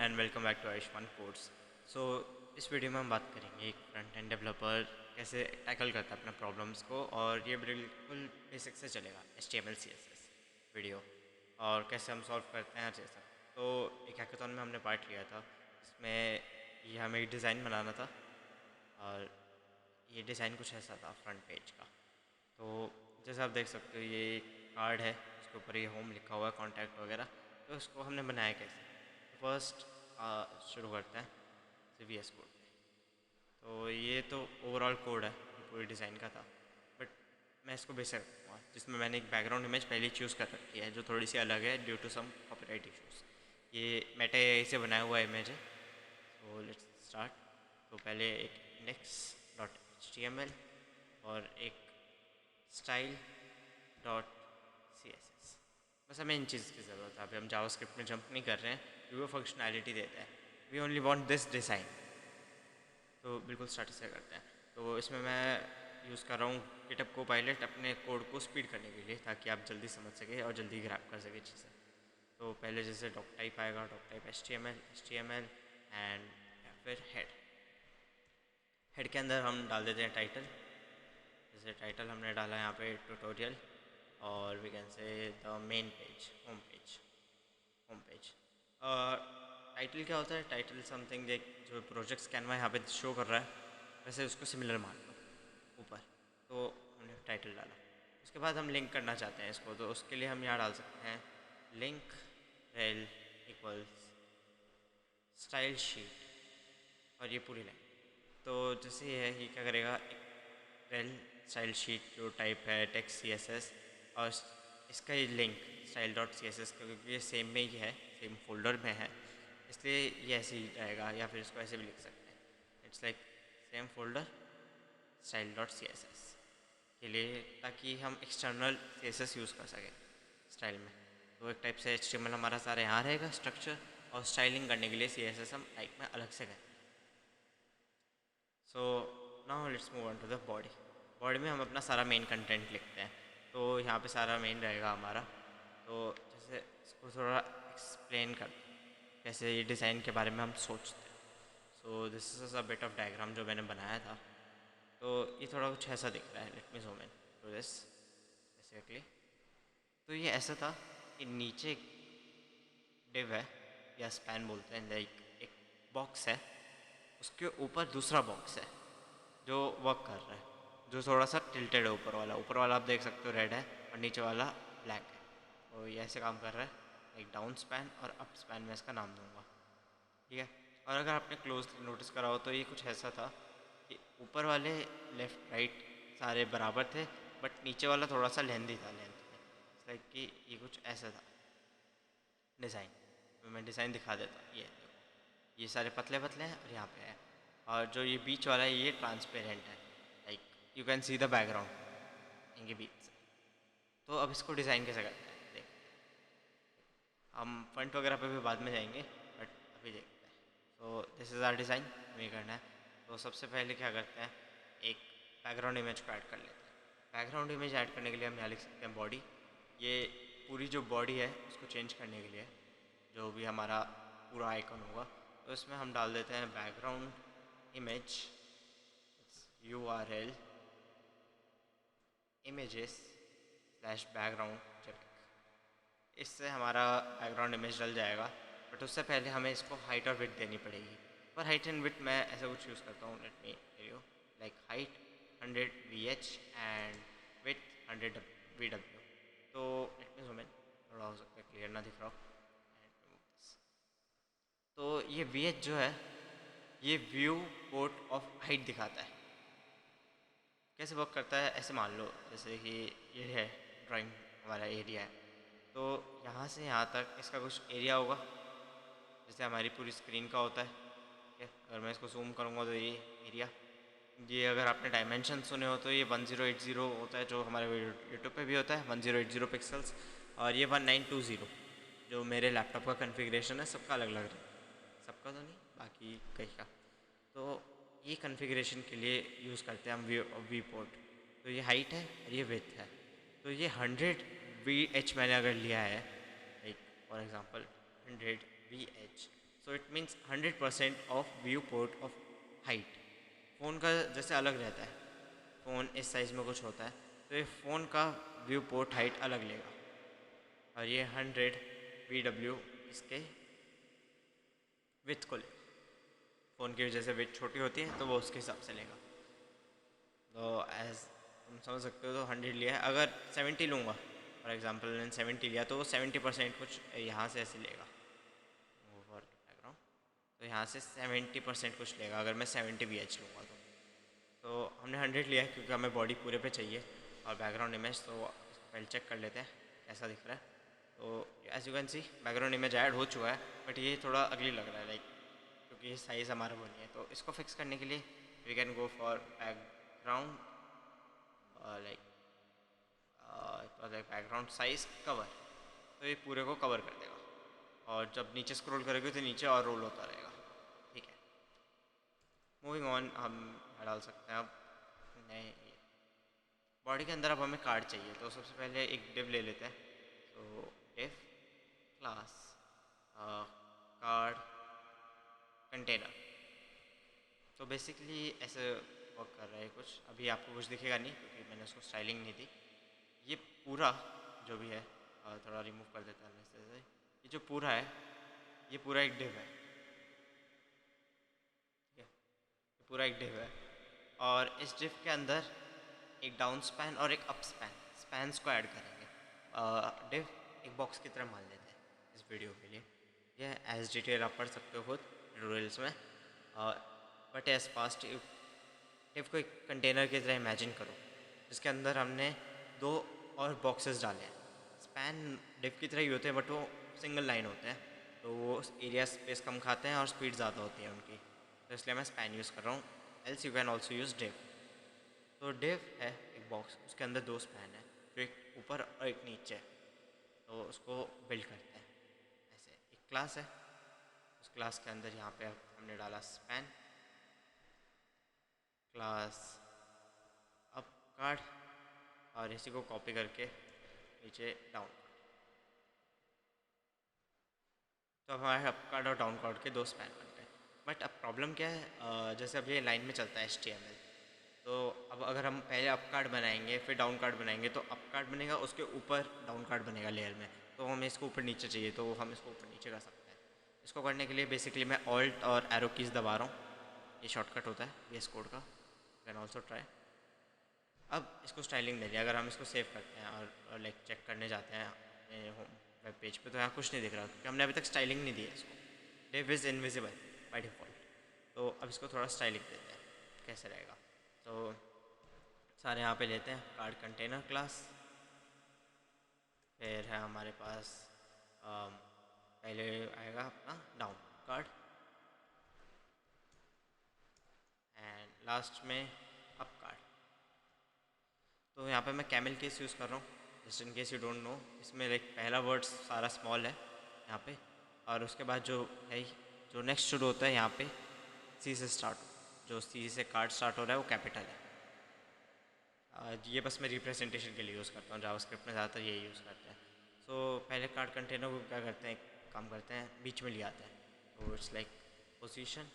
And welcome back to Ayushman Codes. So इस video में हम बात करेंगे एक फ्रंट एंड डेवलपर कैसे टैकल करता है अपने प्रॉब्लम्स को, और ये बिल्कुल बेसिक से चलेगा HTML CSS वीडियो, और कैसे हम सॉल्व करते हैं हर जैसा। तो एक हैकाथॉन में हमने पार्ट लिया था, इसमें ये हमें एक डिज़ाइन बनाना था, और ये डिज़ाइन कुछ ऐसा था फ्रंट पेज का। तो जैसे आप देख सकते हो, ये कार्ड है, इसके ऊपर ये होम लिखा हुआ है, कॉन्टैक्ट वगैरह। तो इसको हमने बनाया कैसे, तो फर्स्ट शुरू करते हैं CVS कोड पे। तो ये तो ओवरऑल कोड है, ये पूरी डिज़ाइन का था, बट मैं इसको बेसिक रखूँगा, जिसमें मैंने एक बैकग्राउंड इमेज पहले चूज़ कर रखी है जो थोड़ी सी अलग है due to some copyright issues. ये मेटा एआई से बनाया हुआ इमेज है। So let's start. तो पहले एक index.html और एक स्टाइल डॉट CSS, बस हमें इन चीज़ की ज़रूरत है। अभी हम जावास्क्रिप्ट में जंप नहीं कर रहे हैं, क्योंकि वो फंक्शनैलिटी देता है। We only want this design. तो बिल्कुल स्टार्ट से करते हैं। तो इसमें मैं यूज़ कर रहा हूँ गिटहब कोपायलट अपने कोड को स्पीड करने के लिए, ताकि आप जल्दी समझ सकें और जल्दी ग्रैब कर सकें चीज़ें। तो पहले जैसे डॉक टाइप आएगा, डॉक टाइप HTML एंड फिर हेड के अंदर हम डाल देते हैं टाइटल। जैसे टाइटल हमने डाला यहाँ पे ट्यूटोरियल, और we can say the main page, home page. Title क्या होता है, टाइटल समथिंग एक जो प्रोजेक्ट्स कैनवा यहाँ पे शो कर रहा है, वैसे उसको सिमिलर मान लो ऊपर। तो हमने टाइटल डाला, उसके बाद हम लिंक करना चाहते हैं इसको, तो उसके लिए हम यहाँ डाल सकते हैं link rail equals style sheet, और ये पूरी लाइन। तो जैसे ये है, ये क्या करेगा, एक रेल स्टाइल शीट जो टाइप है टेक्स्ट CSS, और इसका ये लिंक स्टाइल डॉट CSS का, क्योंकि ये सेम में ही है, सेम फोल्डर में है, इसलिए ये ऐसे ही रहेगा। या फिर इसको ऐसे भी लिख सकते हैं, it's like same folder style dot CSS के लिए, ताकि हम एक्सटर्नल CSS यूज़ कर सकें स्टाइल में। तो एक टाइप से HTML हमारा सारा यहाँ रहेगा स्ट्रक्चर, और स्टाइलिंग करने के लिए CSS हम टाइप में अलग से करेंगे। So now let's move on to the body. Body में हम अपना सारा मेन कंटेंट लिखते हैं। तो यहाँ पे सारा मेन रहेगा हमारा। तो जैसे इसको थोड़ा एक्सप्लेन करते हैं कैसे ये डिज़ाइन के बारे में हम सोचते हैं। So this is a bit of diagram जो मैंने बनाया था। तो ये थोड़ा कुछ ऐसा दिख रहा है, let me zoom in to this basically. तो ये ऐसा था कि नीचे एक डिव है, या स्पैन बोलते हैं, लाइक एक बॉक्स है, उसके ऊपर दूसरा बॉक्स है जो वर्क कर रहा है, जो थोड़ा सा टिल्टेड है। ऊपर वाला आप देख सकते हो रेड है, और नीचे वाला ब्लैक है। और ये ऐसे काम कर रहा है, एक डाउन स्पैन और अप स्पैन में इसका नाम दूंगा, ठीक है। और अगर आपने क्लोज नोटिस करा हो, तो ये कुछ ऐसा था कि ऊपर वाले लेफ़्ट राइट सारे बराबर थे, बट नीचे वाला थोड़ा सा लेंदी था लेंथ में। लाइक कि ये कुछ ऐसा था डिज़ाइन। तो मैं डिज़ाइन दिखा देता हूँ, ये देखो, ये सारे पतले पतले हैं और यहाँ पे है, और जो ये बीच वाला है ये ट्रांसपेरेंट है, like you can see the background इनके बीच से। तो अब इसको डिज़ाइन कैसे करते हैं देखते हैं। हम फ्रंट वगैरह पे भी बाद में जाएंगे, बट अभी देखते हैं। So this is our design, हमें करना है। तो सबसे पहले क्या करते हैं, एक बैकग्राउंड इमेज को ऐड कर लेते हैं। बैकग्राउंड इमेज ऐड करने के लिए हम यहाँ लिख सकते हैं बॉडी। ये पूरी जो बॉडी है उसको चेंज करने के लिए जो भी हमारा पूरा आइकन होगा, तो इसमें हम डाल देते हैं background image URL images slash background JPEG। इससे हमारा बैकग्राउंड इमेज डल जाएगा, बट उससे पहले हमें इसको हाइट और विड्थ देनी पड़ेगी। पर हाइट एंड विड्थ मैं ऐसा कुछ यूज़ करता हूँ, let me you like height 100 VH and width 100 VW। तो लेट मी ज़ूम इन, थोड़ा हो सकता है क्लियर ना दिख रहा हो। तो ये VH जो है, ये व्यू पोर्ट ऑफ हाइट दिखाता है। कैसे वर्क करता है, ऐसे मान लो जैसे कि ये है ड्राइंग हमारा एरिया है, तो यहाँ से यहाँ तक इसका कुछ एरिया होगा, जैसे हमारी पूरी स्क्रीन का होता है, ठीक है। अगर मैं इसको जूम करूँगा तो ये एरिया, ये अगर आपने डायमेंशन सुने हो तो ये 1080 होता है, जो हमारे यूट्यूब पे भी होता है 1080 पिक्सल्स, और ये 1920 जो मेरे लैपटॉप का कन्फिग्रेशन है। सबका अलग अलग रहता है, सबका तो नहीं, बाकी कई का। तो ये कन्फिग्रेशन के लिए यूज़ करते हैं हम वी पोर्ट। तो ये हाइट है और ये विड्थ है। तो ये 100 VH मैंने अगर लिया है, like for example 100 VH, so it means 100% of view port of height. Phone का जैसे अलग रहता है, फ़ोन इस साइज़ में कुछ होता है, तो ये फ़ोन का व्यू पोर्ट हाइट अलग लेगा, और ये 100 VW इसके विथ को ले। फ़ोन की वजह से विथ छोटी होती है तो वो उसके हिसाब से लेगा। तो एज तुम समझ सकते हो, तो 100 लिया है। अगर 70 लूँगा फॉर एग्जांपल, मैंने 70 लिया तो वो 70% कुछ यहाँ से ऐसे लेगा ओवर बैकग्राउंड, तो यहाँ से 70% कुछ लेगा अगर मैं 70 VH लूँगा तो हमने 100 लिया है क्योंकि हमें बॉडी पूरे पे चाहिए और बैकग्राउंड इमेज। तो इसको पहले चेक कर लेते हैं कैसा दिख रहा है। तो as you can see background image add हो चुका है, बट ये थोड़ा अगली लग रहा है लाइक, क्योंकि ये साइज़ हमारा वो नहीं है। तो इसको फिक्स करने के लिए we can go for background like background size cover, तो ये पूरे को कवर कर देगा, और जब नीचे स्क्रॉल करोगे तो नीचे और रोल होता रहेगा। ठीक है, मूविंग ऑन, हम डाल सकते हैं अब नए बॉडी के अंदर। अब हमें कार्ड चाहिए, तो सबसे पहले एक डिव ले लेते हैं। तो डिव क्लास कार्ड कंटेनर। तो बेसिकली ऐसे वर्क कर रहा है कुछ, अभी आपको कुछ दिखेगा नहीं क्योंकि मैंने उसको स्टाइलिंग नहीं दी। ये पूरा जो भी है थोड़ा रिमूव कर देता है से। ये जो पूरा है, ये पूरा एक डिव है। ठीक है, ये पूरा एक डिव है, और इस डिव के अंदर एक डाउन स्पैन और एक अप स्पैन, स्पैन्स को ऐड करेंगे। डिव एक बॉक्स की तरह मान लेते हैं इस वीडियो के लिए। यह एज डिटेल आप पढ़ सकते हो खुद ट्यूटोरियल्स में, बट एज फास्ट डिव को एक कंटेनर की तरह इमेजिन करो, जिसके अंदर हमने 2 और बॉक्सेस डाले हैं। स्पैन डिव की तरह ही होते हैं, बट वो सिंगल लाइन होते हैं, तो वो एरिया स्पेस कम खाते हैं और स्पीड ज़्यादा होती है उनकी, तो इसलिए मैं स्पैन यूज़ कर रहा हूँ। Else you can also use div. तो डिव है एक बॉक्स, उसके अंदर 2 स्पैन है, जो एक ऊपर और एक नीचे है, तो उसको बिल्ड करते हैं ऐसे। एक क्लास है, उस क्लास के अंदर यहाँ पे हमने डाला स्पैन क्लास अप कार्ड, और इसी को कॉपी करके नीचे डाउन। तो अब हमारे अप कार्ड और डाउन कार्ड के 2 स्पैन बनते हैं। बट अब प्रॉब्लम क्या है, जैसे अब ये लाइन में चलता है HTML, तो अब अगर हम पहले अप कार्ड बनाएंगे फिर डाउन कार्ड बनाएंगे, तो अप कार्ड बनेगा उसके ऊपर डाउन कार्ड बनेगा लेयर में, तो हमें इसको ऊपर नीचे चाहिए, तो हम इसको ऊपर नीचे कर सकते हैं। इसको करने के लिए बेसिकली मैं ऑल्ट और एरो कीज़ दबा रहा हूँ, ये शॉर्टकट होता है VS कोड का, कैन ऑल्सो ट्राई। अब इसको स्टाइलिंग दे दिया। अगर हम इसको सेव करते हैं और लाइक चेक करने जाते हैं अपने होम वेब पेज पे, तो यहाँ कुछ नहीं दिख रहा क्योंकि हमने अभी तक स्टाइलिंग नहीं दी है इसको। Div is invisible by default. तो अब इसको थोड़ा स्टाइलिंग देते हैं, कैसे रहेगा। तो सारे यहाँ पे लेते हैं कार्ड कंटेनर क्लास, फिर है हमारे पास पहले आएगा अपना डाउन कार्ड, एंड लास्ट में अप कार्ड। तो यहाँ पे मैं कैमल केस यूज़ कर रहा हूँ, just in case you don't know. इसमें लाइक पहला वर्ड सारा स्मॉल है यहाँ पे, और उसके बाद जो है जो नेक्स्ट शुरू होता है यहाँ पे C से स्टार्ट, जो C से कार्ड स्टार्ट हो रहा है वो कैपिटल है। ये बस मैं रिप्रेजेंटेशन के लिए यूज़ करता हूँ, जावास्क्रिप्ट में ज़्यादातर ये यूज़ करते हैं। सो पहले कार्ड कंटेनर को क्या करते हैं, काम करते हैं बीच में ले आते हैं, तो it's like position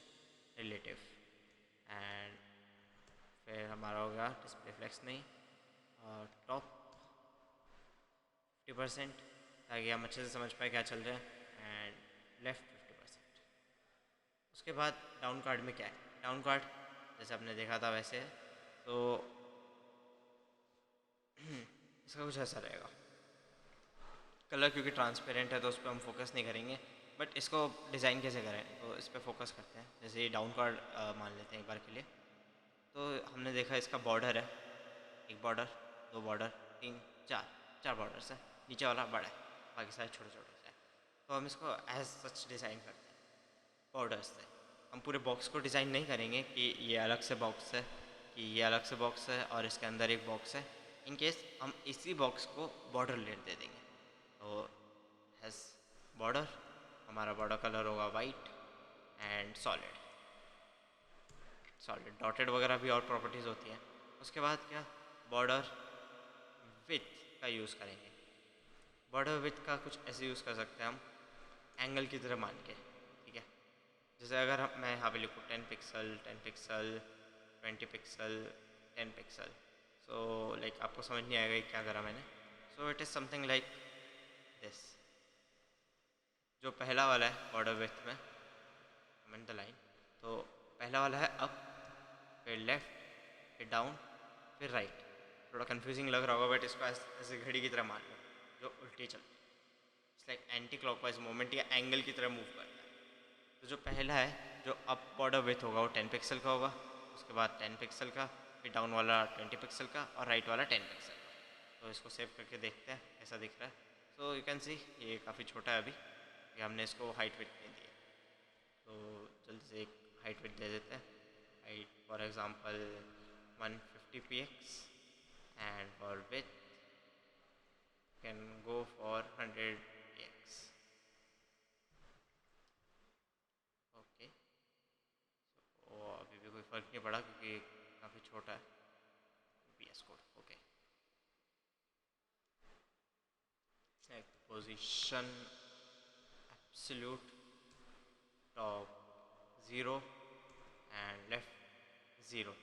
relative, and फिर हमारा होगा डिस्प्ले फ्लेक्स नहीं, टॉप 50%, ताकि हम अच्छे से समझ पाए क्या चल रहा है, एंड लेफ्ट 50%। उसके बाद डाउन कार्ड में क्या है, डाउन कार्ड जैसे आपने देखा था वैसे है, तो इसका कुछ ऐसा रहेगा। कलर क्योंकि ट्रांसपेरेंट है तो उस पर हम फोकस नहीं करेंगे, बट इसको डिज़ाइन कैसे करें तो इस पर फोकस करते हैं। जैसे ये डाउन कार्ड मान लेते हैं एक बार के लिए। तो हमने देखा इसका बॉर्डर है, एक बॉर्डर, 2 बॉर्डर, 3 4 बॉर्डर्स है, नीचे वाला बड़ा है, बाकी सारे छोटे छोटे से। तो हम इसको एज सच डिज़ाइन करते हैं बॉर्डर्स से। हम पूरे बॉक्स को डिज़ाइन नहीं करेंगे कि ये अलग से बॉक्स है, कि ये अलग से बॉक्स है और इसके अंदर एक बॉक्स है। इन केस हम इसी बॉक्स को बॉर्डर लेयर दे देंगे, तो हैज़ बॉर्डर, हमारा बॉर्डर कलर होगा white and solid. Solid dotted वगैरह भी और प्रॉपर्टीज़ होती हैं। उसके बाद क्या, बॉर्डर विथ का यूज़ करेंगे। बॉर्डर विथ का कुछ ऐसे यूज़ कर सकते हैं हम, एंगल की तरह मान के, ठीक है। जैसे अगर मैं यहाँ पे लिखूँ 10 pixel 10 pixel 20 pixel 10 pixel, so like आपको समझ नहीं आएगा क्या करा मैंने. So it is something like this. जो पहला वाला है बॉर्डर विड्थ में, कमेंट द लाइन, तो पहला वाला है अप, फिर लेफ्ट, फिर डाउन, फिर राइट. थोड़ा कंफ्यूजिंग लग रहा होगा बट इसको ऐसे घड़ी की तरह मान लो जो उल्टी चलती है. It's like anti clockwise movement या एंगल की तरह मूव करता है. तो जो पहला है, जो अप बॉर्डर विथ होगा वो 10 पिक्सल का होगा, उसके बाद 10 पिक्सल का, फिर डाउन वाला 20 पिक्सल का और राइट वाला 10 पिक्सल का. तो इसको सेव करके देखते हैं कैसा दिख रहा है. सो यू कैन सी ये काफ़ी छोटा है अभी, कि हमने इसको हाइट विथ नहीं दी है. तो जल्दी से एक हाइट विथ दे देते हैं. Height for example 150 px and for with can go for 100 px. Okay, तो अभी भी कोई फ़र्क नहीं पड़ा क्योंकि काफ़ी छोटा है P S code. Okay, position absolute top 0 and left 0.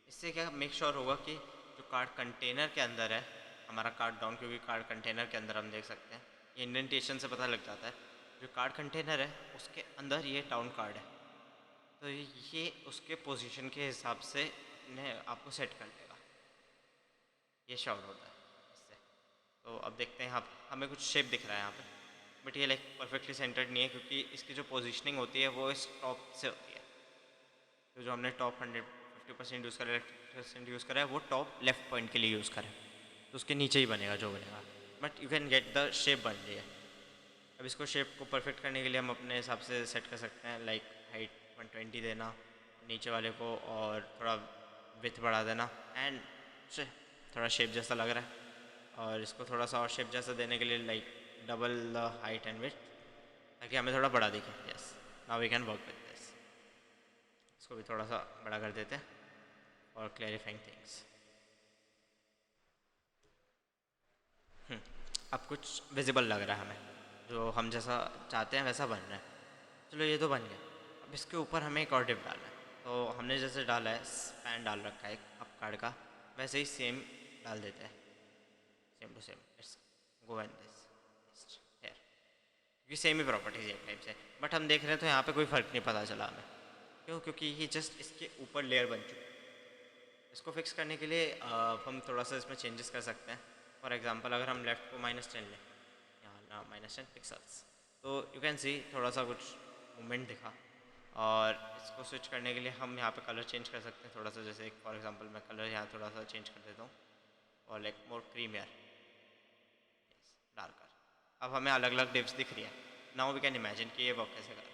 इससे क्या मेक श्योर होगा कि जो कार्ड कंटेनर के अंदर है, हमारा कार्ड डाउन, क्योंकि कार्ड कंटेनर के अंदर हम देख सकते हैं ये इंडेंटेशन से पता लग जाता है. जो कार्ड कंटेनर है उसके अंदर ये डाउन कार्ड है, तो ये उसके पोजीशन के हिसाब से अपने आपको सेट कर देगा. ये श्योर होता है इससे. तो अब देखते हैं, यहाँ हमें कुछ शेप दिख रहा है यहाँ पे, बट ये लाइक परफेक्टली सेंटर्ड नहीं है क्योंकि इसकी जो पोजीशनिंग होती है वो इस टॉप से होती है. तो जो हमने टॉप 150% यूज़ करा है, 50% यूज़ करा है, वो टॉप लेफ्ट पॉइंट के लिए यूज़ करा है, तो उसके नीचे ही बनेगा जो बनेगा. But you can get the shape बन रही है. अब इसको शेप को परफेक्ट करने के लिए हम अपने हिसाब से सेट कर सकते हैं. लाइक हाइट 120 देना नीचे वाले को और थोड़ा विथ बढ़ा देना, एंड थोड़ा शेप जैसा लग रहा है. और इसको थोड़ा सा और शेप जैसा देने के लिए like double the height and width, ताकि हमें थोड़ा बड़ा दिखे. Yes, now we can work with this. इसको भी थोड़ा सा बड़ा कर देते हैं और क्लैरिफाइंग थिंग्स. अब कुछ विजिबल लग रहा है हमें, जो हम जैसा चाहते हैं वैसा बन रहा है. चलो ये तो बन गया. अब इसके ऊपर हमें एक और डिप डालना है. तो हमने जैसे डाला है स्पैन डाल रखा है एक अप कार्ड का, वैसे ही सेम डाल देते हैं, same to same. It's go and this here, क्योंकि सेम ही प्रॉपर्टीज एक टाइप से. बट हम देख रहे हैं तो यहाँ पे कोई फ़र्क नहीं पता चला हमें. क्यों? क्योंकि ये जस्ट इसके ऊपर लेयर बन चुकी है. इसको फिक्स करने के लिए हम थोड़ा सा इसमें चेंजेस कर सकते हैं. फॉर एग्जांपल अगर हम लेफ़्ट को -10 लें, यहाँ ना -10 पिक्सल्स, तो यू कैन सी थोड़ा सा कुछ मूवमेंट दिखा. और इसको स्विच करने के लिए हम यहाँ पे कलर चेंज कर सकते हैं थोड़ा सा. जैसे फॉर एग्जांपल मैं कलर यहाँ थोड़ा सा चेंज कर देता हूँ और लाइक मोर क्रीमियर, डार्कर. अब हमें अलग अलग डिप्स दिख रही है. नाउ वी कैन इमेजिन कि ये वर्क कैसे करें.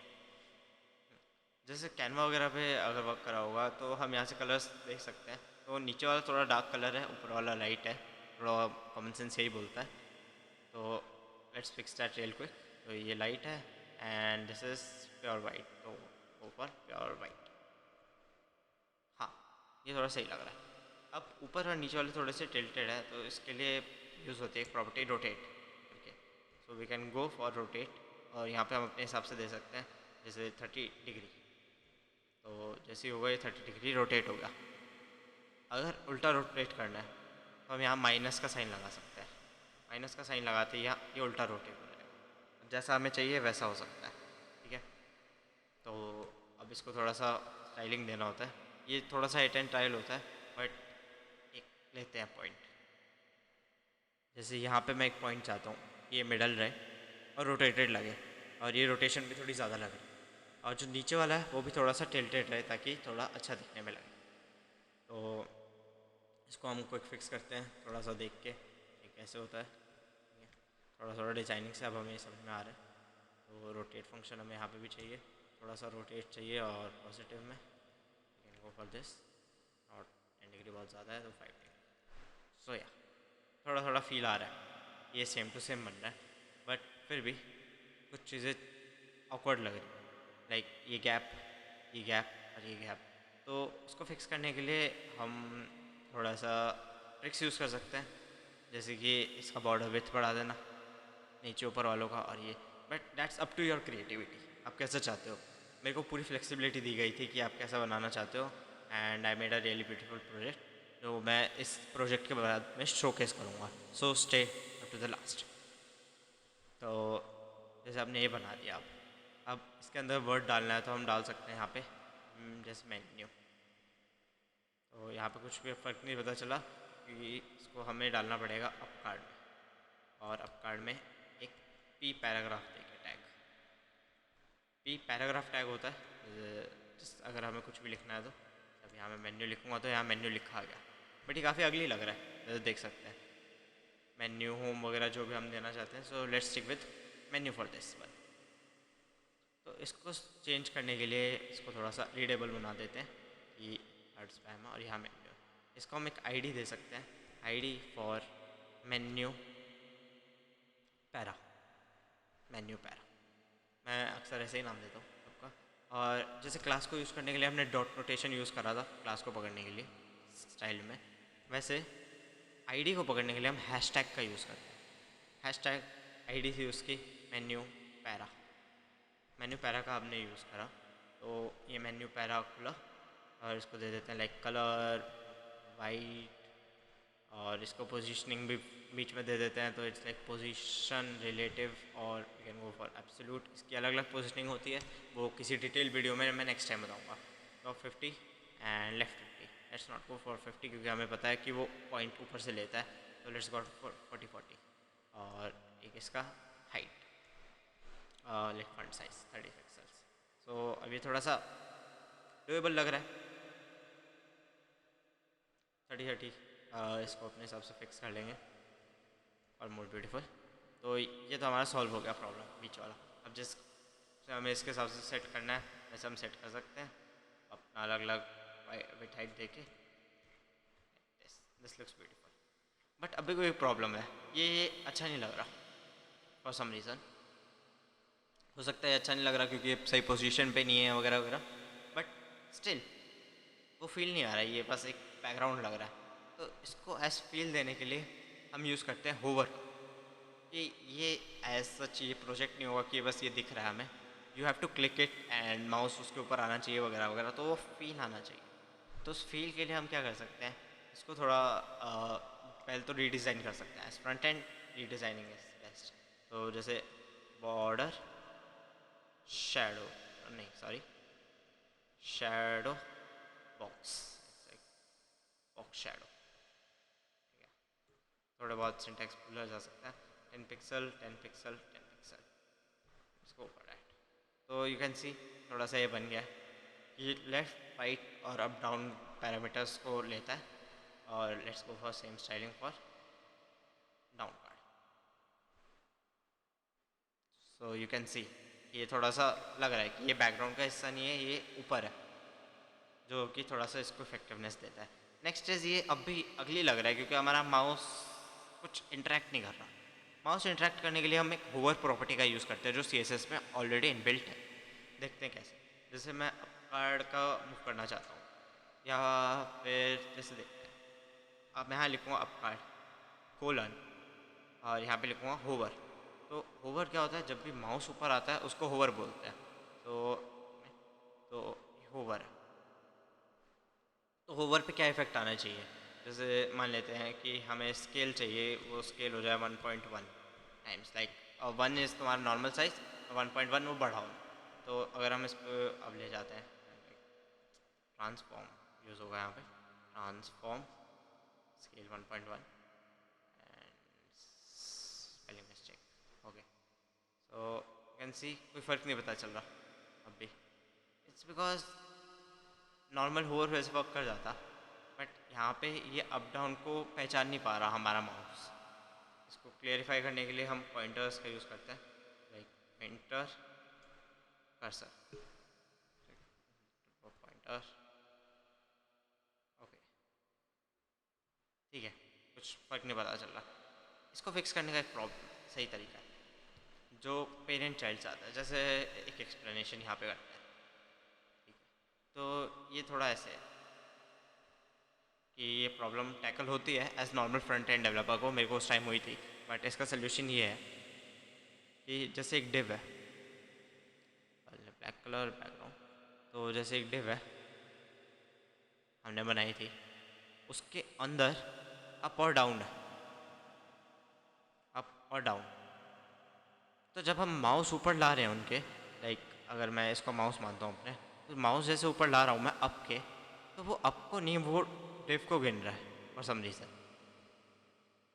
जैसे कैनवा वगैरह पे अगर वर्क करा होगा तो हम यहाँ से कलर्स देख सकते हैं. तो नीचे वाला थोड़ा डार्क कलर है, ऊपर वाला लाइट है. थोड़ा कॉमन सेंस यही बोलता है. तो let's fix that real quick. तो ये लाइट है and this is pure white, तो ऊपर प्योर वाइट. हाँ, ये थोड़ा सही लग रहा है. अब ऊपर और नीचे वाले थोड़े से टिल्टेड है, तो इसके लिए यूज़ होती है एक प्रॉपर्टी रोटेट करके. So we can go for rotate, और यहाँ पे हम अपने हिसाब से दे सकते हैं जैसे 30 डिग्री. तो जैसे ही होगा ये 30 डिग्री रोटेट होगा. अगर उल्टा रोटेट करना है तो हम यहाँ माइनस का साइन लगा सकते हैं. माइनस का साइन लगाते ही यहाँ ये उल्टा रोटेट हो जाएगा. जैसा हमें चाहिए वैसा हो सकता है. ठीक है, तो अब इसको थोड़ा सा स्टाइलिंग देना होता है. ये थोड़ा सा हिट एंड ट्रायल होता है, बट एक लेते हैं पॉइंट. जैसे यहाँ पे मैं एक पॉइंट चाहता हूँ ये मिडल रहे और रोटेटेड लगे, और ये रोटेशन भी थोड़ी ज़्यादा लगे, और जो नीचे वाला है वो भी थोड़ा सा टिल्टेड रहे ताकि थोड़ा अच्छा दिखने में लगे. तो इसको हम क्विक फिक्स करते हैं थोड़ा सा देख के ये कैसे होता है. थोड़ा थोड़ा डिज़ाइनिंग से अब हमें समझ में आ रहा है. तो रोटेट फंक्शन हमें यहाँ पे भी चाहिए, थोड़ा सा रोटेट चाहिए और पॉजिटिव में you can go for this. और 10 डिग्री बहुत ज़्यादा है तो 5 डिग्री. सो या थोड़ा थोड़ा फील आ रहा है. ये सेम टू सेम बन रहा है, बट फिर भी कुछ चीज़ें ऑकवर्ड लग रही है. लाइक ये गैप, ये गैप और ये गैप. तो उसको फिक्स करने के लिए हम थोड़ा सा ट्रिक्स यूज़ कर सकते हैं. जैसे कि इसका बॉर्डर विड्थ बढ़ा देना नीचे ऊपर वालों का, और ये. But that's up to your creativity, आप कैसे चाहते हो. मेरे को पूरी फ्लेक्सिबिलिटी दी गई थी कि आप कैसा बनाना चाहते हो, and I made a really beautiful project जो मैं इस प्रोजेक्ट के बाद में शोकेस करूँगा। So stay up to the last. तो जैसे आपने ये बना दिया, अब इसके अंदर वर्ड डालना है तो हम डाल सकते हैं यहाँ पे जैसे मेन्यू। तो यहाँ पे कुछ भी फ़र्क नहीं पता चला क्योंकि इसको हमें डालना पड़ेगा अप कार्ड में, और अप कार्ड में एक पी पैराग्राफ देके टैग। पी पैराग्राफ टैग होता है अगर हमें कुछ भी लिखना है तो। अब यहाँ मैं मेन्यू लिखूँगा तो यहाँ मेन्यू लिखा गया, बट ये काफ़ी अगली लग रहा है जैसे देख सकते हैं। मेन्यू होम वगैरह जो भी हम देना चाहते हैं, so let's stick with menu for this one. तो इसको चेंज करने के लिए इसको थोड़ा सा रीडेबल बना देते हैं कि वर्ड स्पैम है, और यहाँ मेन्यू। इसको हम एक आईडी दे सकते हैं, ID for menu para, menu para. मैं अक्सर ऐसे ही नाम देता हूँ सबका। और जैसे क्लास को यूज़ करने के लिए हमने डॉट नोटेशन यूज़ करा था क्लास को पकड़ने के लिए स्टाइल में, वैसे आईडी को पकड़ने के लिए हम हैशटैग का यूज़ करते हैं। हैशटैग आईडी से यूज़ की मेन्यू पैरा, मेन्यू पैरा का हमने यूज़ करा। तो ये मेन्यू पैरा खुला और इसको दे देते हैं लाइक कलर वाइट, और इसको पोजीशनिंग भी बीच में दे देते हैं। तो इट्स लाइक पोजीशन रिलेटिव और you can go for absolute. इसकी अलग अलग पोजीशनिंग होती है, वो किसी डिटेल वीडियो में मैं नेक्स्ट टाइम बताऊँगा। Top 50 and left 50। Let's not go for 50 क्योंकि हमें पता है कि वो पॉइंट ऊपर से लेता है। तो लेट्स गो फॉर 40। और एक इसका height like font size 30 pixels. So अभी थोड़ा सा डुएबल लग रहा है 30। इसको अपने हिसाब से फिक्स कर लेंगे और मोर ब्यूटीफुल। तो ये तो हमारा सॉल्व हो गया प्रॉब्लम बीच वाला। अब जिस हमें इसके हिसाब से सेट करना है वैसे हम सेट कर सकते हैं अपना अलग अलग विथ हाइट दे के। दिस लुक्स ब्यूटीफुल, बट अभी कोई प्रॉब्लम है, ये अच्छा नहीं लग रहा फॉर सम रीज़न। हो सकता है अच्छा नहीं लग रहा क्योंकि ये सही पोजीशन पे नहीं है वगैरह वगैरह, बट स्टिल वो फील नहीं आ रहा है, ये बस एक बैकग्राउंड लग रहा है। तो इसको एज फील देने के लिए हम यूज़ करते हैं होवर। कि ये एज सच ये प्रोजेक्ट नहीं होगा कि बस ये दिख रहा है हमें, you have to click it and mouse उसके ऊपर आना चाहिए वगैरह वगैरह, तो वो फील आना चाहिए। तो उस फील के लिए हम क्या कर सकते हैं, इसको थोड़ा पहले तो रीडिज़ाइन कर सकते हैं। Front end redesigning is best. तो जैसे बॉर्डर शैडो, नहीं sorry, shadow box, box shadow, ठीक है। थोड़ा बहुत सिंटैक्स भूला जा सकता है। 10 पिक्सल 10 पिक्सल 10 पिक्सल, इसको ऊपर राइट। तो यू कैन सी थोड़ा सा ये बन गया कि लेफ्ट राइट और अप डाउन पैरामीटर्स को लेता है। और let's go for same styling for down card. So you can सी ये थोड़ा सा लग रहा है कि ये बैकग्राउंड का हिस्सा नहीं है, ये ऊपर है, जो कि थोड़ा सा इसको इफेक्टिवनेस देता है। नेक्स्ट इज ये अब भी अगली लग रहा है क्योंकि हमारा माउस कुछ इंटरेक्ट नहीं कर रहा। माउस इंटरेक्ट करने के लिए हम एक होवर प्रॉपर्टी का यूज़ करते हैं जो CSS में ऑलरेडी इनबिल्ट है। देखते हैं कैसे। जैसे मैं अप कार्ड का मूव करना चाहता हूँ, या फिर जैसे देखते हैं, अब मैं यहाँ लिखूँगा अप कार्ड कोलन और यहाँ पे लिखूँगा होवर। तो होवर क्या होता है, जब भी माउस ऊपर आता है उसको होवर बोलते हैं। तो होवर, तो होवर पे क्या इफेक्ट आना चाहिए। जैसे मान लेते हैं कि हमें स्केल चाहिए, वो स्केल हो जाए 1.1 टाइम्स, लाइक 1 इज़ तुम्हारा नॉर्मल साइज, 1.1 वो बढ़ाओ। तो अगर हम इस पर अब ले जाते हैं, ट्रांसफॉर्म यूज़ होगा यहाँ पे, transform scale 1.1 and spelling mistake, okay. So you can सी कोई फ़र्क नहीं पता चल रहा अब भी। इट्स बिकॉज नॉर्मल होवर वैसे वर्क कर जाता, बट यहाँ पे ये अप डाउन को पहचान नहीं पा रहा हमारा माउस। इसको क्लियरिफाई करने के लिए हम पॉइंटर्स का यूज़ करते हैं, like pointer cursor, pointer, okay ठीक है, कुछ फ़र्क नहीं पता चल रहा। इसको फिक्स करने का एक प्रॉब्लम सही तरीका है जो पेरेंट चाइल्ड चाहता है, जैसे एक एक्सप्लेनेशन यहाँ पे करते हैं, ठीक है। तो ये थोड़ा ऐसे है कि ये प्रॉब्लम टैकल होती है as normal front end developer को, मेरे को उस टाइम हुई थी, बट इसका सोल्यूशन ये है कि जैसे एक डिव है, ब्लैक कलर बैकग्राउंड, तो जैसे एक डिव है हमने बनाई थी, उसके अंदर अप और डाउन है, अप और डाउन। तो जब हम माउस ऊपर ला रहे हैं उनके, लाइक अगर मैं इसको माउस मानता हूँ अपने, तो माउस जैसे ऊपर ला रहा हूँ मैं अप के, तो वो अप को नहीं, वो डिव को गिन रहा है फॉर सम रीज़न।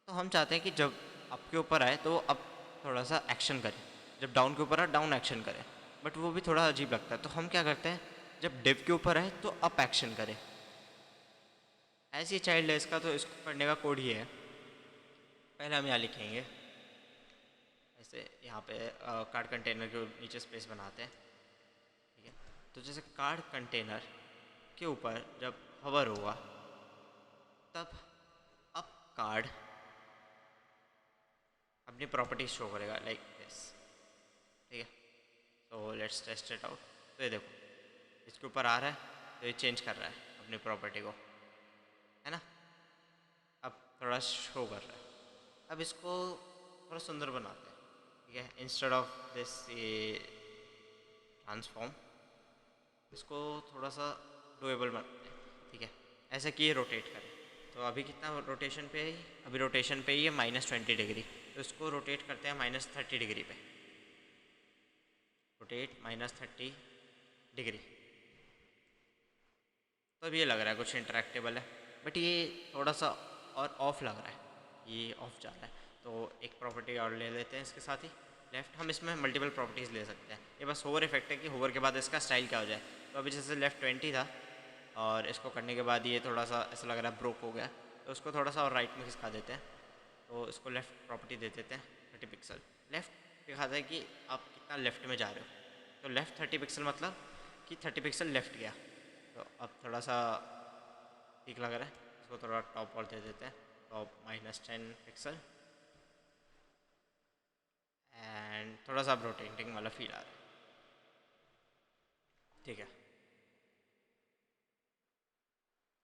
तो हम चाहते हैं कि जब अप के ऊपर आए तो वो अप थोड़ा सा एक्शन करे, जब डाउन के ऊपर आए डाउन एक्शन करे, बट वो भी थोड़ा अजीब लगता है। तो हम क्या करते हैं, जब डिव के ऊपर आए तो अप एक्शन करे। ऐसी चाइल्ड है इसका, तो इसको करने का कोड ये है। पहले हम यहाँ लिखेंगे ऐसे, यहाँ पे कार्ड कंटेनर के नीचे स्पेस बनाते हैं, ठीक है। तो जैसे कार्ड कंटेनर के ऊपर जब हवर होगा तब अप कार्ड अपनी प्रॉपर्टीज शो करेगा लाइक दिस, ठीक है। तो लेट्स टेस्ट इट आउट। तो ये देखो इसके ऊपर आ रहा है, तो ये चेंज कर रहा है अपनी प्रॉपर्टी को, है ना। अब थोड़ा शो कर रहा है। अब इसको थोड़ा सुंदर बनाते हैं, ठीक है। इंस्टेड ऑफ दिस ये ट्रांसफॉर्म, इसको थोड़ा सा डुएबल बनाते हैं, ठीक है। ऐसा कि ये रोटेट करे। तो अभी कितना रोटेशन पे है, अभी रोटेशन पे ही है -20 डिग्री। तो इसको रोटेट करते हैं -30 डिग्री पे, रोटेट -30 डिग्री। तो अब ये लग रहा है कुछ इंटरेक्टेबल है, बट ये थोड़ा सा और ऑफ लग रहा है, ये ऑफ जा रहा है। तो एक प्रॉपर्टी और ले लेते हैं इसके साथ ही, लेफ़्ट। हम इसमें मल्टीपल प्रॉपर्टीज़ ले सकते हैं, ये बस होवर इफेक्ट है कि होवर के बाद इसका स्टाइल क्या हो जाए। तो अभी जैसे लेफ़्ट 20 था, और इसको करने के बाद ये थोड़ा सा ऐसा लग रहा है ब्रोक हो गया, तो उसको थोड़ा सा और राइट में खिसका देते हैं। तो इसको लेफ़्ट प्रॉपर्टी दे देते हैं 30 पिक्सल। लेफ़्ट दिखाता है कि आप कितना लेफ़्ट में जा रहे हो, तो लेफ़्ट 30 पिक्सल मतलब कि 30 पिक्सल लेफ़्ट गया। तो अब थोड़ा सा ठीक लग रहा है, इसको थोड़ा टॉप और दे देते हैं, टॉप -10 पिक्सल, एंड थोड़ा सा रोटेटिंग वाला फील आ रहा है, ठीक है।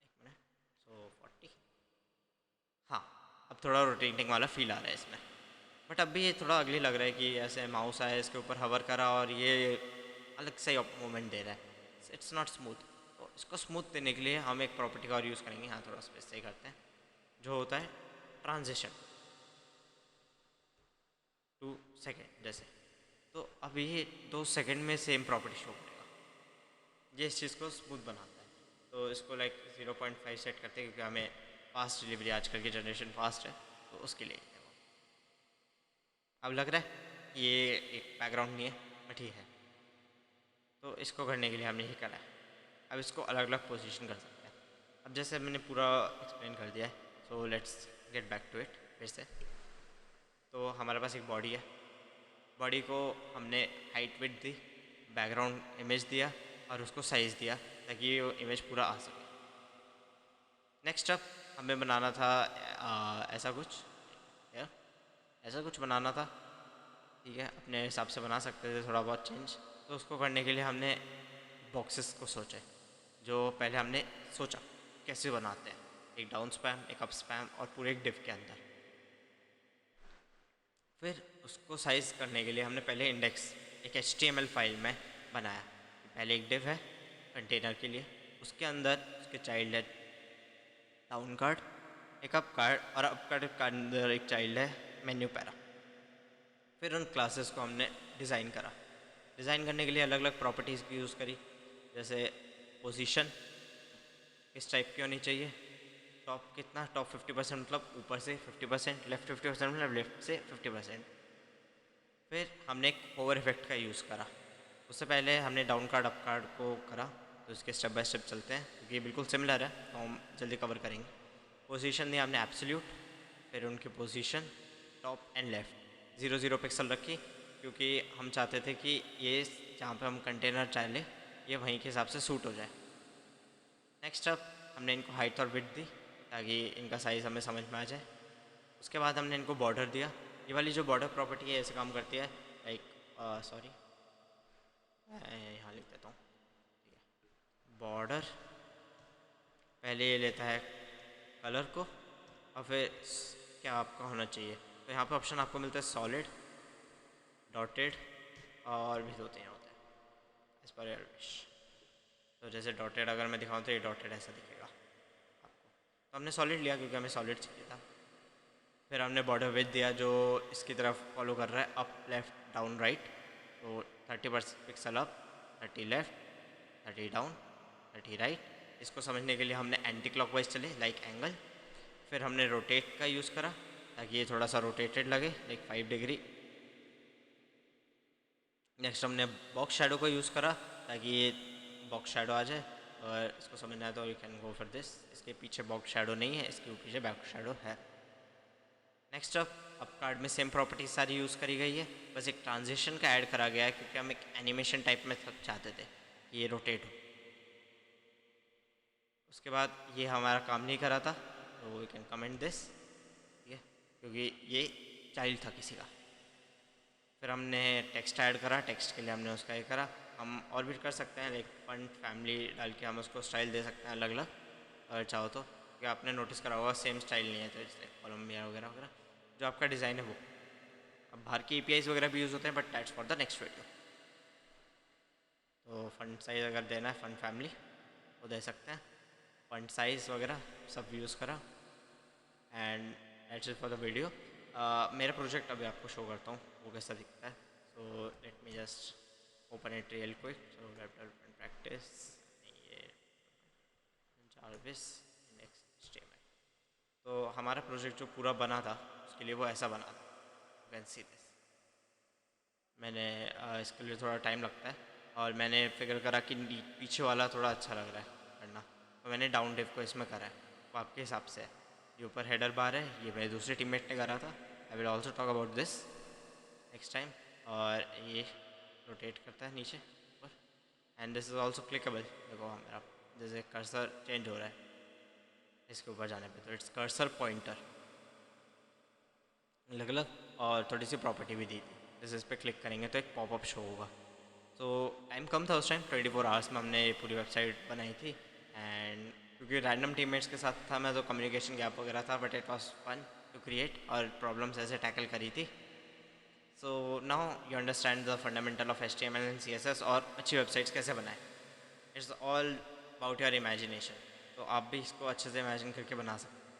एक मिनट, सो 40, हाँ अब थोड़ा रोटेटिंग वाला फील आ रहा है इसमें। बट अब भी ये थोड़ा अगली लग रहा है कि ऐसे माउस आया इसके ऊपर हवर करा और ये अलग से मूवमेंट दे रहा है, इट्स नॉट स्मूथ। तो इसको स्मूथ देने के लिए हम एक प्रॉपर्टी का और यूज़ करेंगे, यहाँ थोड़ा स्पेस सही करते हैं, जो होता है ट्रांजिशन टू सेकेंड जैसे। तो अब ये 2 सेकेंड में सेम प्रॉपर्टी शो करेगा, ये इस चीज़ को स्मूथ बनाता है। तो इसको लाइक 0.5 सेट करते हैं, क्योंकि हमें फास्ट डिलीवरी, आजकल की जनरेशन फास्ट है, तो उसके लिए है वो। अब लग रहा है ये एक बैकग्राउंड नहीं है, बट ये है। तो इसको करने के लिए हमने ये करा है। अब इसको अलग अलग पोजीशन कर सकते हैं। अब जैसे मैंने पूरा एक्सप्लेन कर दिया है, so let's get back to it फिर से। तो हमारे पास एक बॉडी है, बॉडी को हमने हाइट विड्थ दी, बैकग्राउंड इमेज दिया और उसको साइज़ दिया ताकि वो इमेज पूरा आ सके। नेक्स्ट अप हमें बनाना था ऐसा कुछ, या ऐसा कुछ बनाना था, ठीक है। अपने हिसाब से बना सकते थे, थोड़ा बहुत चेंज। तो उसको करने के लिए हमने बॉक्सेस को सोचे, जो पहले हमने सोचा कैसे बनाते हैं, एक डाउन स्पैम, एक अप स्पैम और पूरे एक डिव के अंदर। फिर उसको साइज़ करने के लिए हमने पहले इंडेक्स एक HTML फाइल में बनाया। पहले एक डिव है कंटेनर के लिए, उसके अंदर उसके चाइल्ड है डाउन कार्ड, एक अप कार्ड, और अप कार्ड के अंदर एक चाइल्ड है मेन्यू पैरा। फिर उन क्लासेस को हमने डिज़ाइन करा। डिज़ाइन करने के लिए अलग अलग प्रॉपर्टीज़ की यूज़ करी, जैसे पोजीशन किस टाइप की होनी चाहिए, टॉप कितना, टॉप 50% मतलब ऊपर से 50%, लेफ्ट 50% मतलब लेफ्ट से 50%। फिर हमने एक ओवर इफेक्ट का यूज़ करा। उससे पहले हमने डाउन कार्ड अप कार्ड को करा, तो इसके स्टेप बाय स्टेप चलते हैं क्योंकि ये बिल्कुल सिमिलर है, तो हम जल्दी कवर करेंगे। पोजीशन दी हमने एब्सोल्यूट, फिर उनकी position top and left 0 0 pixel रखी, क्योंकि हम चाहते थे कि ये जहाँ पे हम कंटेनर चाहे ये वहीं के हिसाब से सूट हो जाए। नेक्स्ट अप हमने इनको हाइट और विड्थ दी ताकि इनका साइज़ हमें समझ में आ जाए। उसके बाद हमने इनको बॉर्डर दिया। ये वाली जो बॉर्डर प्रॉपर्टी है ऐसे काम करती है, लाइक सॉरी मैं यहाँ लिख देता हूँ, ठीक है। बॉर्डर पहले ये लेता है कलर को और फिर क्या आपका होना चाहिए, तो यहाँ पे ऑप्शन आपको मिलता है सॉलिड, डॉटेड और भी 2 3 होते हैं एज पर योर विश। तो जैसे डॉटेड अगर मैं दिखाऊँ तो ये डॉटेड ऐसा दिखेगा आपको। तो हमने सॉलिड लिया क्योंकि हमें सॉलिड चाहिए था। फिर हमने बॉर्डर विड्थ दिया जो इसकी तरफ फॉलो कर रहा है, अप लेफ्ट डाउन राइट। तो 30 pixel up, 30 left, 30 down, 30 right. इसको समझने के लिए हमने एंटी क्लॉकवाइज चले लाइक एंगल। फिर हमने रोटेट का यूज़ करा ताकि ये थोड़ा सा रोटेटेड लगे लाइक 5 डिग्री। नेक्स्ट हमने बॉक्स शैडो का यूज़ करा ताकि ये बॉक्स शैडो आ जाए। और इसको समझना है तो you can go for this. इसके पीछे बॉक्स शैडो नहीं है, इसके पीछे बैक शैडो है। नेक्स्ट अब कार्ड में सेम प्रॉपर्टी सारी यूज़ करी गई है, बस एक ट्रांजिशन का ऐड करा गया है क्योंकि हम एक एनिमेशन टाइप में चाहते थे कि ये रोटेट हो। उसके बाद ये हमारा काम नहीं करा था तो वी कैन कमेंट दिस, ठीक है, क्योंकि ये चाइल्ड था किसी का। फिर हमने टेक्स्ट ऐड करा, टेक्स्ट के लिए हमने उसका ये करा। हम और भी कर सकते हैं लाइक फंड फैमिली डाल के हम उसको स्टाइल दे सकते हैं अलग अलग अगर चाहो तो, क्योंकि आपने नोटिस करा होगा सेम स्टाइल नहीं है। तो जैसे कोलम्बिया वगैरह वगैरह जो आपका डिज़ाइन है वो, अब बाहर के APIs वगैरह भी यूज़ होते हैं but that's for the next video. तो फंड साइज़ अगर देना है फंड फैमिली वो दे सकते हैं, फंड साइज़ वगैरह सब यूज़ करा। And that's it for the video. मेरा प्रोजेक्ट अभी आपको शो करता हूँ वो कैसा दिखता है। So let me just open it real quick. So web development practice, ये जारविस इंडेक्स HTML। तो हमारा प्रोजेक्ट जो पूरा बना था उसके लिए वो ऐसा बना था, यू कैन सी दिस। मैंने इसके लिए थोड़ा टाइम लगता है और मैंने फिगर करा कि पीछे वाला थोड़ा अच्छा लग रहा है करना, तो मैंने डाउन डिव को इसमें करा है। वो आपके हिसाब से है। ये ऊपर हेडर बार है, ये मेरे दूसरे टीममेट ने करा था। I will also talk about this next time. और ये रोटेट करता है नीचे ऊपर and this is also clickable. देखो मेरा जैसे कर्सर चेंज हो रहा है इसके ऊपर जाने पे, तो इट्स कर्सर पॉइंटर अलग अलग। और थोड़ी सी प्रॉपर्टी भी दी थी, जैसे इस पर क्लिक करेंगे तो एक पॉपअप शो होगा। तो टाइम कम था उस टाइम, 24 आवर्स में हमने ये पूरी वेबसाइट बनाई थी। एंड क्योंकि रैंडम टीममेट्स के साथ था मैं तो कम्युनिकेशन गैप वगैरह था, but it was fun to create और प्रॉब्लम्स ऐसे टैकल करी थी। So now you understand the fundamental of HTML and CSS और अच्छी वेबसाइट्स कैसे बनाए। It's all about your imagination. तो आप भी इसको अच्छे से इमेजिन करके बना सकते हैं।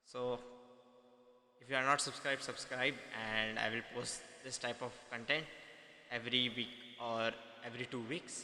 सो if you are not subscribed, subscribe, and I will post this type of content every week or every 2 weeks.